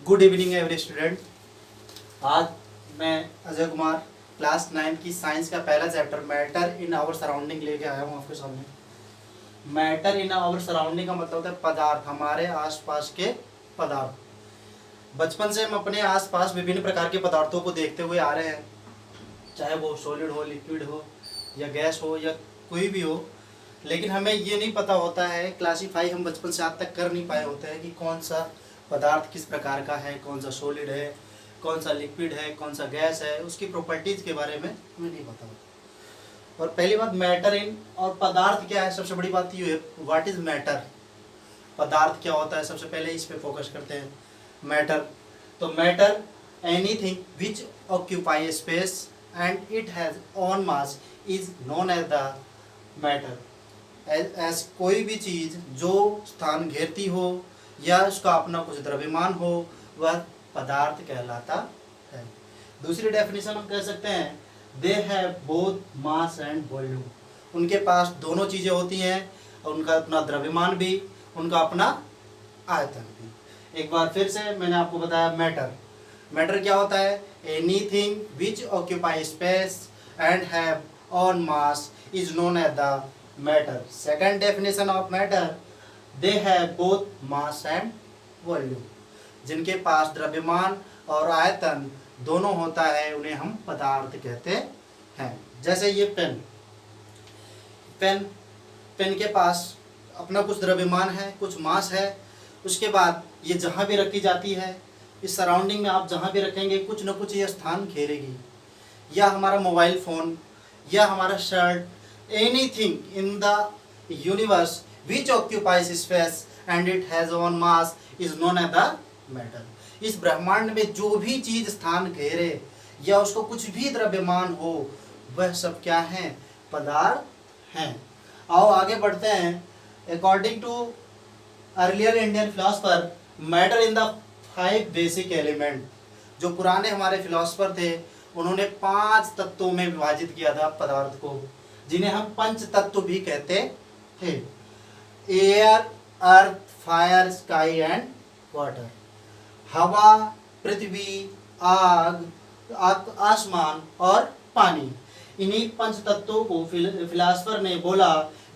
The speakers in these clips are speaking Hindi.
Good evening every student. आज मैं अजय कुमार क्लास 9 की साइंस का पहला chapter matter in our surrounding लेके आया हूँ आपके सामने। मैटर इन आवर सराउंडिंग का मतलब होता है पदार्थ, हमारे आसपास के पदार्थ। बचपन से हम अपने आसपास विभिन्न प्रकार के पदार्थों को देखते हुए आ रहे हैं, चाहे वो सॉलिड हो, लिक्विड हो या गैस हो या कोई भी हो। लेकिन हमें ये नहीं पता होता है, क्लासीफाई हम बचपन से आज तक कर नहीं पाए होते हैं कि कौन सा पदार्थ किस प्रकार का है, कौन सा सॉलिड है, कौन सा लिक्विड है, कौन सा गैस है, उसकी प्रॉपर्टीज़ के बारे में हमें नहीं पता होता। और पहली बात मैटर इन और पदार्थ क्या है, सबसे बड़ी बात ये है व्हाट इज़ मैटर, पदार्थ क्या होता है। सबसे पहले इस पे फोकस करते हैं। मैटर, तो matter anything which occupy space and it has own mass is known as the matter. As कोई भी चीज़ जो स्थान घेरती हो या उसका अपना कुछ द्रव्यमान हो वह पदार्थ कहलाता है। दूसरी डेफिनेशन हम कह सकते हैं दे have both mass and volume. उनके पास दोनों चीज़ें होती हैं, उनका अपना द्रव्यमान भी, उनका अपना आयतन भी। एक बार फिर से मैंने आपको बताया मैटर, मैटर क्या होता है, anything which occupy space and have own mass is known as the matter. Second definition of matter, they have both mass and volume. जिनके पास द्रव्यमान और आयतन दोनों होता है उन्हें हम पदार्थ कहते हैं। जैसे ये पेन, पेन के पास अपना कुछ द्रव्यमान है, कुछ मास है, उसके बाद ये जहाँ भी रखी जाती है, इस सराउंडिंग में आप जहाँ भी रखेंगे कुछ न कुछ ये स्थान घेरेगी। या हमारा मोबाइल फ़ोन या हमारा shirt, anything in the universe which occupies space and it has own mass is known as the matter। इस ब्रह्मांड में जो भी चीज स्थान घेरे या उसको कुछ भी द्रव्यमान हो वह सब क्या है, पदार्थ हैं। आओ आगे बढ़ते हैं। According to earlier Indian philosopher matter in the 5 basic element. जो पुराने हमारे फिलोसफर थे उन्होंने 5 तत्वों में विभाजित किया था पदार्थ को, जिन्हें हम पंच तत्व भी कहते थे। Air, earth, fire, sky and water. हवा, पृथ्वी, आग, आसमान और पानी। इन्हीं पंच तत्वों को फिलोसफर ने बोला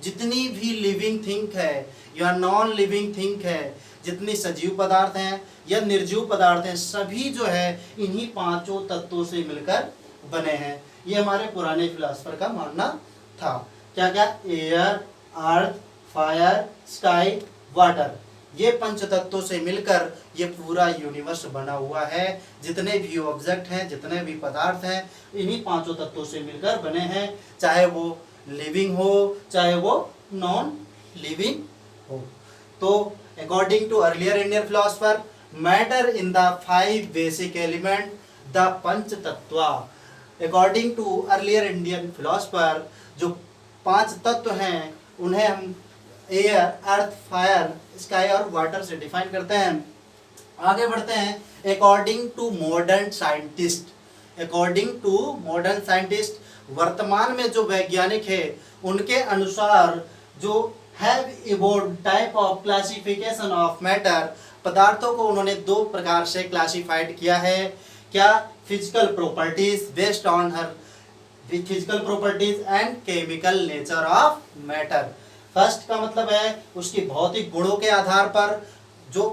जितनी भी लिविंग थिंग है या नॉन लिविंग थिंग है, जितनी सजीव पदार्थ हैं या निर्जीव पदार्थ हैं, सभी जो है इन्हीं पांचों तत्वों से मिलकर बने हैं। ये हमारे पुराने फिलोसफर का मानना था। क्या क्या, air, earth, fire, sky, water, ये पंच तत्वों से मिलकर ये पूरा यूनिवर्स बना हुआ है। जितने भी ऑब्जेक्ट हैं, जितने भी पदार्थ हैं, इन्हीं पांचों तत्वों से मिलकर बने हैं, चाहे वो लिविंग हो चाहे वो नॉन लिविंग हो। तो according to earlier Indian philosopher matter in the 5 basic element the पंच तत्व। According to earlier Indian philosopher जो 5 तत्व हैं उन्हें हम एयर, अर्थ, फायर, स्काई और वाटर से डिफाइन करते हैं। आगे बढ़ते हैं। According to modern scientist, according to modern scientist, वर्तमान में जो वैज्ञानिक है उनके अनुसार जो have evolved type of classification of matter, पदार्थों को उन्होंने 2 प्रकार से क्लासिफाइड किया है। क्या, physical properties based on her physical properties and chemical nature of matter. First का मतलब है उसकी भौतिक गुणों के आधार पर। जो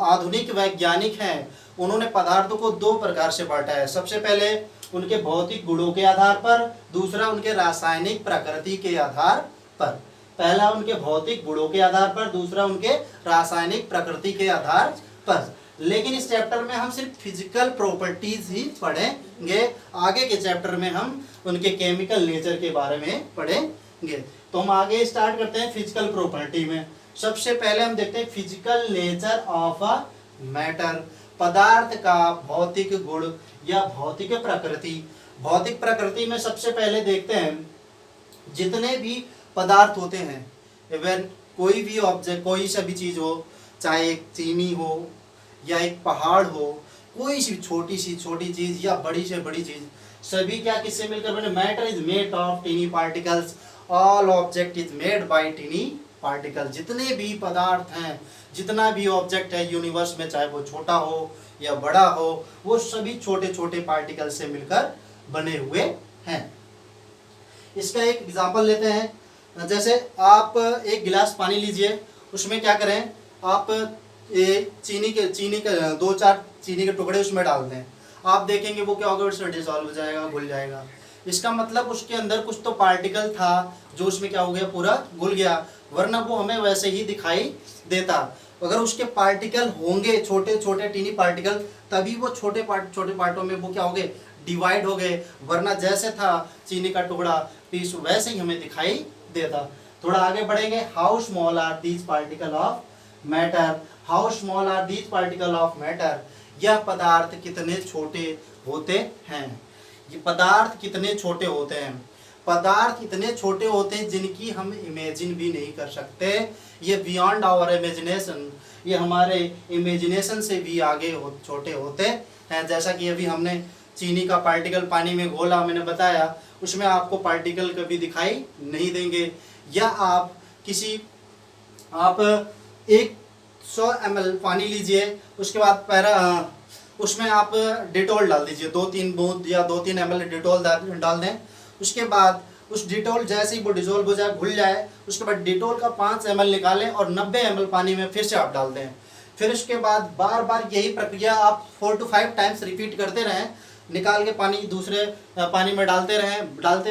आधुनिक वैज्ञानिक हैं उन्होंने पदार्थों को 2 प्रकार से बांटा है। सबसे पहले उनके भौतिक गुणों के आधार पर, दूसरा उनके रासायनिक प्रकृति के आधार पर। पहला उनके भौतिक गुणों के आधार पर, दूसरा उनके रासायनिक प्रकृति के आधार पर। लेकिन इस चैप्टर में हम सिर्फ फिजिकल प्रॉपर्टीज ही पढ़ेंगे, आगे के चैप्टर में हम उनके केमिकल नेचर के बारे में पढ़ेंगे। तो हम आगे स्टार्ट करते हैं फिजिकल प्रॉपर्टी में। सबसे पहले हम देखते हैं physical nature of a matter, पदार्थ का भौतिक गुण या भौतिक प्रकृति। भौतिक प्रकृति में सबसे पहले देखते हैं जितने भी पदार्थ होते हैं, इवन कोई भी ऑब्जेक्ट, कोई सा भी चीज हो, चाहे एक चीनी हो या एक पहाड़ हो, कोई सी छोटी चीज या बड़ी से बड़ी चीज, सभी क्या किससे मिलकर बने, matter is made of tiny particles, all object is made by tiny particle. जितने भी पदार्थ हैं जितना भी ऑब्जेक्ट है यूनिवर्स में, चाहे वो छोटा हो या बड़ा हो, वो सभी छोटे छोटे पार्टिकल से मिलकर बने हुए हैं। इसका एक एग्जांपल लेते हैं। जैसे आप एक गिलास पानी लीजिए, उसमें क्या करें, आप चीनी के 2-4 चीनी के टुकड़े उसमें डाल दें, आप देखेंगे वो क्या होगा, उसमें डिसॉल्व हो जाएगा, घुल जाएगा। इसका मतलब उसके अंदर कुछ तो पार्टिकल था जो उसमें क्या हो गया, पूरा घुल गया, वरना वो हमें वैसे ही दिखाई देता। अगर उसके पार्टिकल होंगे छोटे छोटे टीनी पार्टिकल, तभी वो छोटे पार्टों में वो क्या हो गए, डिवाइड हो गए, वरना जैसे था चीनी का टुकड़ा पीस वैसे ही हमें दिखाई देता। थोड़ा आगे बढ़ेंगे। How small are these particle of matter, how small are these particle of matter, यह पदार्थ कितने छोटे होते हैं। ये पदार्थ कितने छोटे होते हैं, पदार्थ इतने छोटे होते हैं जिनकी हम इमेजिन भी नहीं कर सकते। ये बियॉन्ड आवर इमेजिनेशन, ये हमारे इमेजिनेशन से भी आगे छोटे होते हैं। जैसा कि अभी हमने चीनी का पार्टिकल पानी में घोला, मैंने बताया उसमें आपको पार्टिकल कभी दिखाई नहीं देंगे। या आप 100 ml पानी लीजिए, उसके बाद उसमें आप डिटॉल डाल दीजिए, 2-3 बूंद या 2-3 ml डिटॉल डाल दें। उसके बाद उस डिटॉल जैसे ही वो डिजोल्व हो जाए, घुल जाए, उसके बाद डिटॉल का 5 ml निकालें और 90 ml पानी में फिर से आप डाल दें। फिर उसके बाद बार बार यही प्रक्रिया आप 4 to 5 टाइम्स रिपीट करते रहें, निकाल के पानी दूसरे पानी में डालते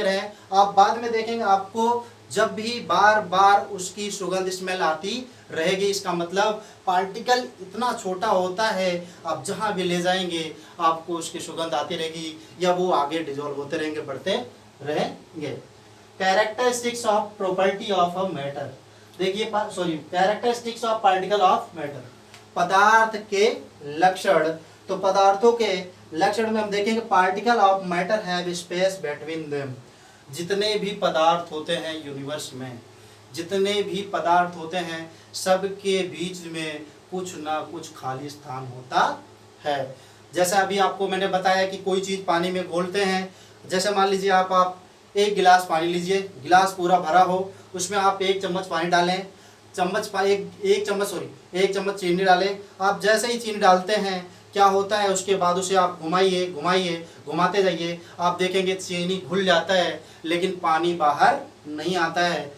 रहें। आप बाद में देखेंगे आपको जब भी बार बार उसकी सुगंध स्मेल आती रहेगी। इसका मतलब पार्टिकल इतना छोटा होता है, आप जहाँ भी ले जाएंगे आपको उसकी सुगंध आती रहेगी, या वो आगे डिजोल्व होते रहेंगे, बढ़ते रहेंगे। Characteristics of property of a matter, देखिए characteristics of particle of matter, पदार्थ के लक्षण। तो पदार्थों के लक्षण में हम देखेंगे particle of matter have space between them, जितने भी पदार्थ होते हैं यूनिवर्स में, जितने भी पदार्थ होते हैं सबके बीच में कुछ ना कुछ खाली स्थान होता है। जैसा अभी आपको मैंने बताया कि कोई चीज़ पानी में घोलते हैं, जैसे मान लीजिए आप एक गिलास पानी लीजिए, गिलास पूरा भरा हो, उसमें आप 1 चम्मच पानी डालें, एक चम्मच चीनी डालें। आप जैसे ही चीनी डालते हैं क्या होता है, उसके बाद उसे आप घुमाते जाइए, आप देखेंगे चीनी घुल जाता है लेकिन पानी बाहर नहीं आता है।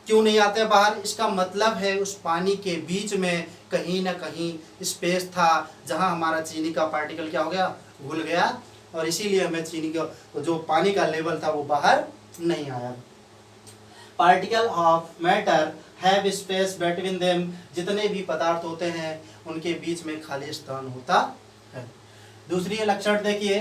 क्यों नहीं आता है बाहर? इसका मतलब है उस पानी के बीच में कहीं ना कहीं स्पेस था जहां हमारा चीनी का पार्टिकल क्या हो गया, घुल गया, और इसीलिए हमें चीनी का जो पानी का लेवल था वो बाहर नहीं आया। Particle of matter have space between them, जितने भी पदार्थ होते हैं उनके बीच में खाली स्थान होता है। दूसरी लक्षण देखिए,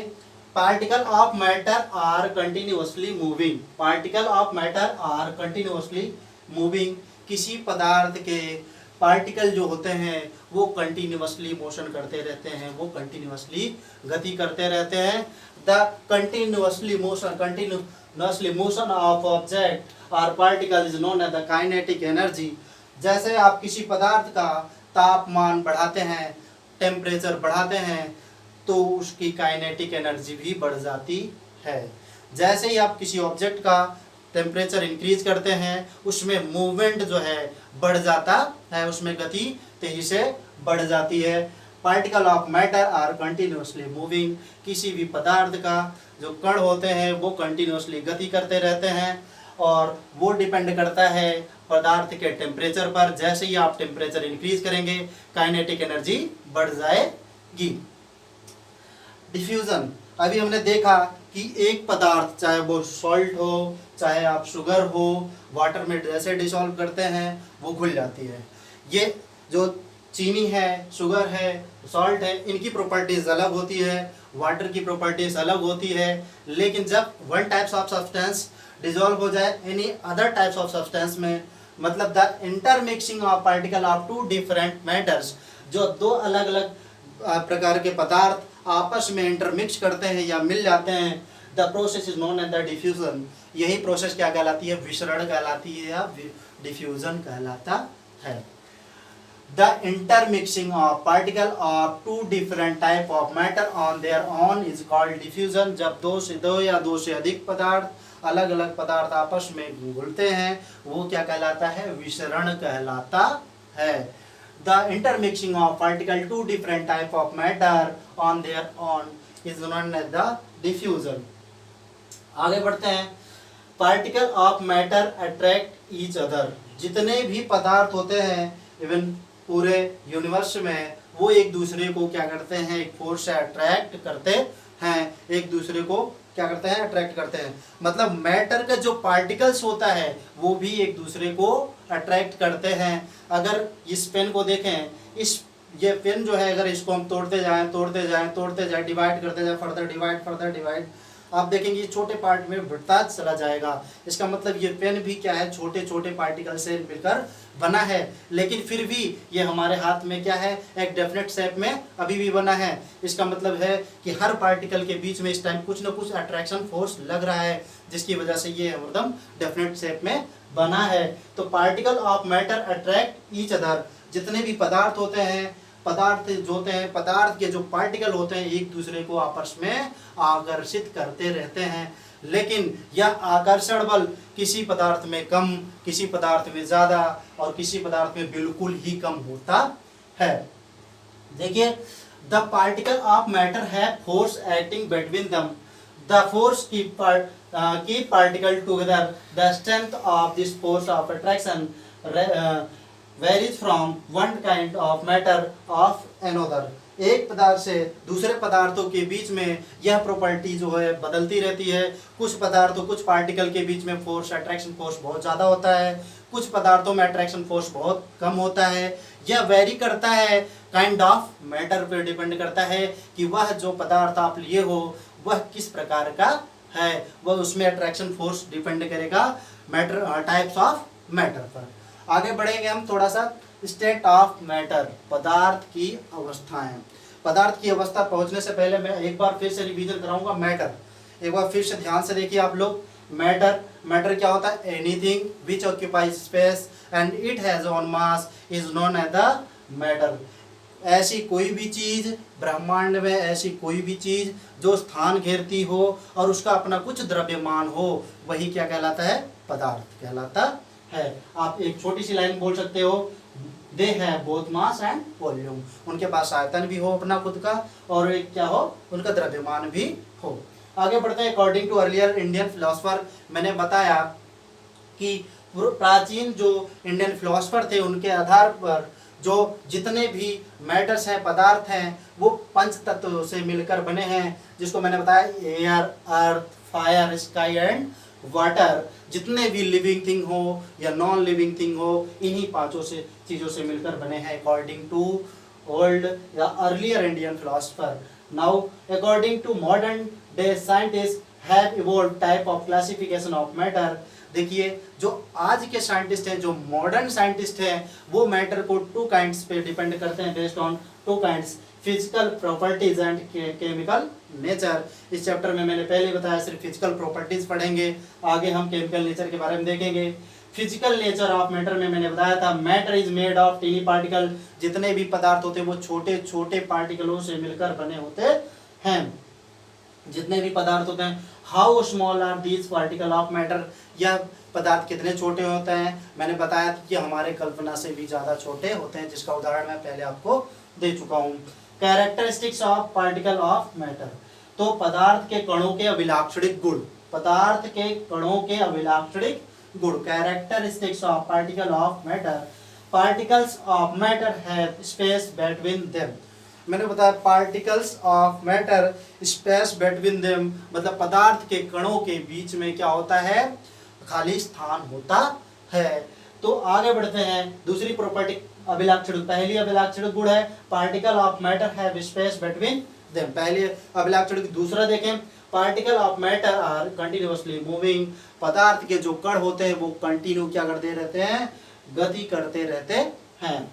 particle of matter are continuously moving, particle of matter are continuously moving, किसी पदार्थ के पार्टिकल जो होते हैं वो कंटिन्यूअसली मोशन करते रहते हैं, वो कंटिन्यूअसली गति करते रहते हैं। The continuously motion of object और particle is known as the kinetic energy. जैसे आप किसी पदार्थ का तापमान बढ़ाते हैं, टेम्परेचर बढ़ाते हैं, तो उसकी काइनेटिक एनर्जी भी बढ़ जाती है। जैसे ही आप किसी ऑब्जेक्ट का टेम्परेचर इंक्रीज करते हैं, उसमें मूवमेंट जो है बढ़ जाता है, उसमें गति तेजी से बढ़ जाती है। Particle of matter are continuously moving, किसी भी पदार्थ का जो कण होते हैं वो कंटिन्यूअसली गति करते रहते हैं, और वो डिपेंड करता है पदार्थ के टेम्परेचर पर। जैसे ही आप टेम्परेचर इंक्रीज करेंगे काइनेटिक एनर्जी बढ़ जाएगी। डिफ्यूजन, अभी हमने देखा कि एक पदार्थ, चाहे वो सॉल्ट हो, चाहे आप शुगर हो, वाटर में जैसे डिसॉल्व करते हैं वो घुल जाती है। ये जो चीनी है, शुगर है, सॉल्ट है, इनकी प्रॉपर्टीज अलग होती है, वाटर की प्रॉपर्टीज अलग होती है। लेकिन जब one types of substance dissolve हो जाए any other types of substance में, मतलब the intermixing of particle of 2 different matters, जो 2 अलग अलग प्रकार के पदार्थ आपस में इंटरमिक्स करते हैं या मिल जाते हैं, the process is known as the diffusion. यही प्रोसेस क्या कहलाती है? विसरण कहलाती है या डिफ्यूजन कहलाता है। The intermixing of particle of 2 different type of matter on their own is called diffusion। जब 2 या 2 से अधिक पदार्थ, अलग अलग पदार्थ आपस में घुलते हैं वो क्या कहलाता है? विसरण कहलाता है। the intermixing of particle two different type of matter on their own is known as the diffusion. आगे बढ़ते हैं. Particle of matter attract each other. जितने भी पदार्थ होते हैं इवन पूरे यूनिवर्स में, वो एक दूसरे को क्या करते हैं, एक फोर्स से अट्रैक्ट करते हैं, एक दूसरे को क्या करते हैं, अट्रैक्ट करते हैं. मतलब मैटर का जो पार्टिकल्स होता है वो भी एक दूसरे को अट्रैक्ट करते हैं. अगर इस पेन को देखें, ये पेन जो है, अगर इसको हम तोड़ते जाएं, डिवाइड करते जाएं, फर्दर डिवाइड, आप देखेंगे ये छोटे पार्ट में बढ़ता चला जाएगा. इसका मतलब ये पेन भी क्या है, छोटे छोटे पार्टिकल से मिलकर बना है, लेकिन फिर भी ये हमारे हाथ में क्या है, एक डेफिनेट शेप में अभी भी बना है. इसका मतलब है कि हर पार्टिकल के बीच में इस टाइम कुछ न कुछ अट्रैक्शन फोर्स लग रहा है, जिसकी वजह से ये एकदम डेफिनेट शेप में बना है. तो particle of matter attract each other. जितने भी पदार्थ होते हैं, पदार्थ के जो पार्टिकल होते हैं एक दूसरे को आपस में आकर्षित करते रहते हैं. लेकिन यह आकर्षण बल किसी पदार्थ में कम, किसी पदार्थ में ज्यादा और किसी पदार्थ में बिल्कुल ही कम होता है. देखिए, द पार्टिकल ऑफ मैटर है force acting between them. The force keep particle together. The strength of this force of attraction varies from one kind of matter of another. एक पदार्थ से दूसरे पदार्थों के बीच में यह प्रॉपर्टी जो है बदलती रहती है. कुछ पदार्थों, कुछ पार्टिकल के बीच में फोर्स, अट्रैक्शन फोर्स बहुत ज़्यादा होता है, कुछ पदार्थों में अट्रैक्शन फोर्स बहुत कम होता है. यह वेरी करता है काइंड ऑफ मैटर पर डिपेंड करता है कि वह जो पदार्थ आप लिए हो वह किस प्रकार का है, वह उसमें अट्रैक्शन फोर्स डिपेंड करेगा मैटर, टाइप्स ऑफ मैटर पर. आगे बढ़ेंगे हम थोड़ा सा. स्टेट ऑफ मैटर, पदार्थ की अवस्थाएं. पदार्थ की अवस्था पहुंचने से पहले मैं एक बार फिर से रिवीजन कराऊंगा. मैटर एक बार फिर से ध्यान से देखिए आप लोग. मैटर क्या होता है? Anything which occupies space and it has own mass is known as the matter. ऐसी कोई भी चीज ब्रह्मांड में, ऐसी कोई भी चीज जो स्थान घेरती हो और उसका अपना कुछ द्रव्यमान हो, वही क्या कहलाता है? पदार्थ कहलाता है. आप एक छोटी सी लाइन बोल सकते हो, दे have both mass and volume. उनके पास आयतन भी हो अपना खुद का, और एक क्या हो, उनका द्रव्यमान भी हो. आगे बढ़ते हैं. According to earlier Indian philosopher, मैंने बताया कि प्राचीन जो इंडियन फिलोसफर थे उनके आधार पर जो जितने भी मैटर्स हैं, पदार्थ हैं, वो पंच तत्वों से मिलकर बने हैं, जिसको मैंने बताया air, earth, fire, sky and water. जितने भी लिविंग थिंग हो या नॉन लिविंग थिंग हो, इन्हीं पांचों से चीजों से मिलकर बने हैं अकॉर्डिंग टू ओल्ड या earlier Indian philosopher. Now according to modern day scientist have evolved type of classification of matter. देखिए, जो आज के साइंटिस्ट हैं, जो मॉडर्न साइंटिस्ट हैं, वो मैटर को टू काइंड्स पे डिपेंड करते हैं, based on two kinds, physical properties and chemical nature. इस चैप्टर में मैंने पहले बताया सिर्फ फिजिकल प्रॉपर्टीज पढ़ेंगे, आगे हम केमिकल नेचर के बारे में देखेंगे. फिजिकल नेचर ऑफ मैटर में मैंने बताया था matter is made of tiny particle. जितने भी पदार्थ होते हैं वो छोटे छोटे पार्टिकलों से मिलकर बने होते हैं. जितने भी पदार्थ होते हैं, how small are these particle of matter, यह पदार्थ कितने छोटे होते हैं, मैंने बताया कि हमारे कल्पना से भी ज़्यादा छोटे होते हैं, जिसका उदाहरण मैं पहले आपको दे चुका हूँ. Characteristics of particle of matter, तो पदार्थ के कणों के अभिलाक्षणिक गुण, पदार्थ के कणों के अभिलाक्षणिक गुण, characteristics of particle of matter. Particles of matter have space between them. मैंने बताया particles of matter space between them, मतलब पदार्थ के कणों के बीच में क्या होता है? खाली स्थान होता है. तो आगे बढ़ते हैं. दूसरी प्रॉपर्टी अभिलाक्षणिक, पहली अभिलाक्षणिक गुण है particle of matter have space between them, पहली अभिलाक्षणिक. दूसरा देखें, particle of matter are continuously moving. पदार्थ के जो कण होते हैं वो कंटिन्यू क्या करते रहते हैं? गति करते रहते हैं.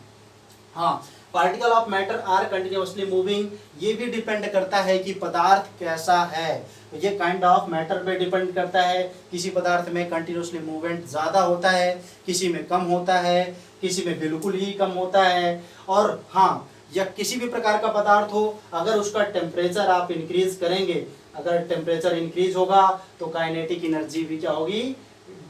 हाँ, particle of matter are continuously moving. ये भी डिपेंड करता है कि पदार्थ कैसा है, ये काइंड ऑफ मैटर पे डिपेंड करता है. किसी पदार्थ में कंटिन्यूअसली मूवमेंट ज़्यादा होता है, किसी में कम होता है, किसी में बिल्कुल ही कम होता है. और हाँ, या किसी भी प्रकार का पदार्थ हो, अगर उसका टेम्परेचर आप इंक्रीज करेंगे, अगर टेम्परेचर इंक्रीज होगा तो काइनेटिक एनर्जी भी क्या होगी?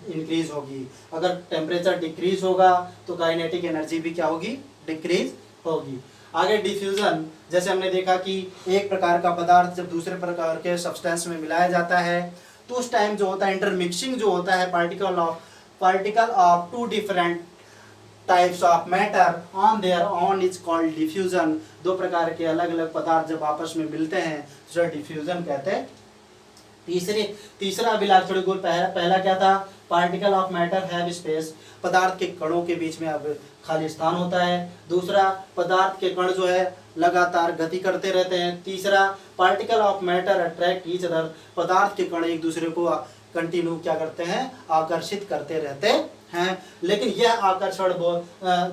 इंक्रीज होगी. अगर टेम्परेचर डिक्रीज होगा तो काइनेटिक एनर्जी भी क्या होगी? डिक्रीज होगी। आगे डिफ्यूजन, जैसे हमने देखा कि एक प्रकार का पदार्थ जब दूसरे प्रकार के सब्सटेंस में मिलाया जाता है तो उस टाइम जो होता है इंटरमिक्सिंग जो होता है particle of two different types of matter on their own is called diffusion. दो प्रकार के अलग अलग पदार्थ जब आपस में मिलते हैं तो डिफ्यूजन कहते हैं। तीसरा अभिलाष थोड़ी गोल पहला क्या था, particle of matter have space, पदार्थ के कणों के बीच में अब खाली स्थान होता है। दूसरा, पदार्थ के कण जो है लगातार गति करते रहते हैं। तीसरा, particle of matter attract each other, पदार्थ के कण एक दूसरे को कंटिन्यू क्या करते हैं, आकर्षित करते रहते हैं। लेकिन यह आकर्षण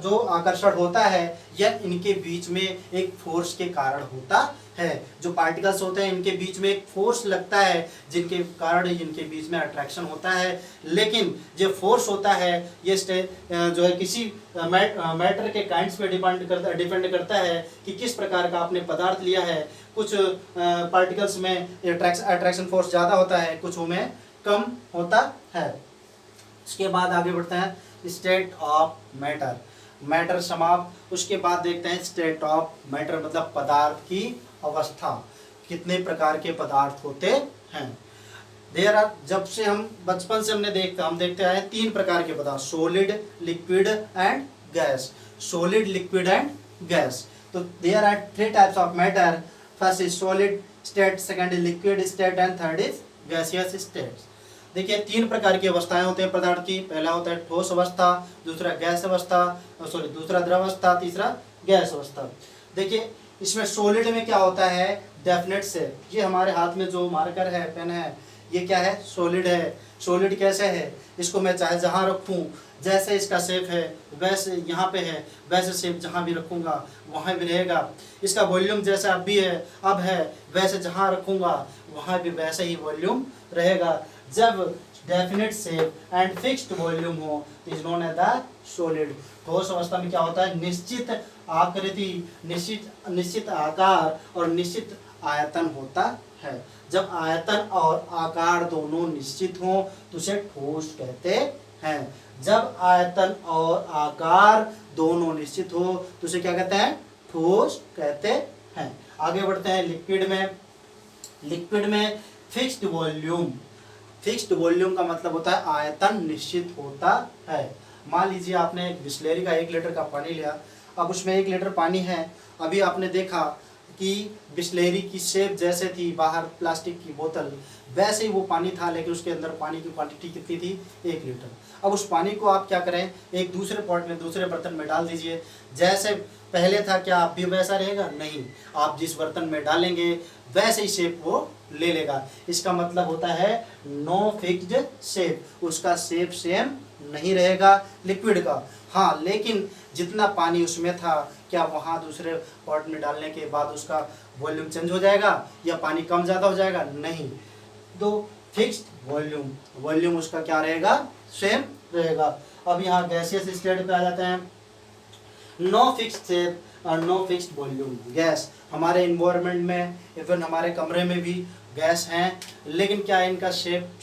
जो आकर्षण होता है यह इनके बीच में एक फोर्स के कारण होता है। जो पार्टिकल्स होते हैं इनके बीच में एक फोर्स लगता है जिनके कारण इनके बीच में अट्रैक्शन होता है। लेकिन जो फोर्स होता है ये जो है किसी मैटर के काइंड्स पे डिपेंड करता है कि किस प्रकार का आपने पदार्थ लिया है। कुछ पार्टिकल्स में अट्रैक्शन फोर्स ज़्यादा होता है, कुछ में कम होता है। उसके बाद आगे बढ़ते हैं स्टेट ऑफ मैटर समाप्त। उसके बाद देखते हैं स्टेट ऑफ मैटर मतलब पदार्थ की अवस्था, कितने प्रकार के पदार्थ होते हैं। देयर आर, जब से हम बचपन से हम देखते आए 3 प्रकार के पदार्थ, solid, liquid and gas. Solid, liquid and gas. तो there are 3 types of matter. First is solid state, second is liquid state and third is gaseous state. देखिए 3 प्रकार की अवस्थाएं होते हैं पदार्थ की। पहला होता है ठोस अवस्था, दूसरा गैस अवस्था, दूसरा द्रव अवस्था, तीसरा गैस अवस्था। देखिए इसमें सॉलिड में क्या होता है, डेफिनेट शेप। ये हमारे हाथ में जो मार्कर है, पेन है, ये क्या है, सॉलिड है। सॉलिड कैसे है, इसको मैं चाहे जहाँ रखूँ, जैसे इसका शेप है वैसे यहाँ पे है, वैसे शेप जहाँ भी रखूँगा वहाँ भी रहेगा। इसका वॉल्यूम जैसा अब है वैसे जहाँ रखूँगा वहाँ भी वैसे ही वॉल्यूम रहेगा। जब definite shape and fixed volume हो is known as the solid. ठोस अवस्था में क्या होता है, निश्चित आकृति, निश्चित आकार और निश्चित आयतन होता है। जब आयतन और आकार दोनों निश्चित हो तो उसे ठोस कहते हैं। जब आयतन और आकार दोनों निश्चित हो तो उसे क्या कहते हैं, ठोस कहते हैं। आगे बढ़ते हैं लिक्विड में। लिक्विड में फिक्स्ड वॉल्यूम का मतलब होता है आयतन निश्चित होता है। मान लीजिए आपने एक बिस्लेरी का 1 लीटर का पानी लिया, अब उसमें 1 लीटर पानी है। अभी आपने देखा कि बिस्लेरी की शेप जैसे थी बाहर प्लास्टिक की बोतल, वैसे ही वो पानी था, लेकिन उसके अंदर पानी की क्वांटिटी कितनी थी, 1 लीटर। अब उस पानी को आप क्या करें, एक दूसरे पॉट में, दूसरे बर्तन में डाल दीजिए। जैसे पहले था क्या आप भी वैसा रहेगा, नहीं। आप जिस बर्तन में डालेंगे वैसे ही शेप वो ले लेगा। इसका मतलब होता है नो फिक्स्ड शेप, उसका शेप सेम नहीं रहेगा लिक्विड का। हाँ, लेकिन जितना पानी उसमें था क्या वहाँ दूसरे पॉट में डालने के बाद उसका वॉल्यूम चेंज हो जाएगा या पानी कम ज़्यादा हो जाएगा, नहीं। तो फिक्स्ड वॉल्यूम उसका क्या रहेगा, सेम रहेगा। अब यहाँ गैसियस स्टेट पे आ जाते हैं। नो फिक्स्ड शेप और नो फिक्स्ड वॉल्यूम। गैस हमारे इन्वायरमेंट में, इवन हमारे कमरे में भी गैस हैं, लेकिन क्या इनका शेप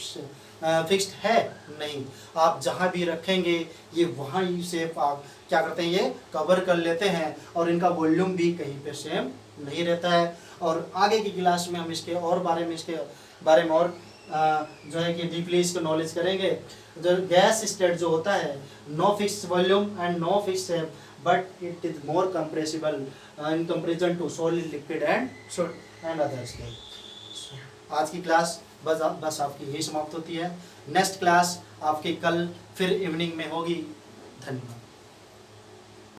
फिक्स्ड है, नहीं। आप जहाँ भी रखेंगे ये वहाँ ही शेप आप क्या करते हैं, ये कवर कर लेते हैं और इनका वॉल्यूम भी कहीं पे सेम नहीं रहता है। और आगे की क्लास में हम इसके बारे में और जो है कि डीपली इसको नॉलेज करेंगे। जो गैस स्टेट जो होता है, no fixed volume and no fixed shape, but it is more compressible in comparison to solid, liquid and others. आज की क्लास बस आपकी यही समाप्त होती है। नेक्स्ट क्लास आपकी कल फिर इवनिंग में होगी। धन्यवाद।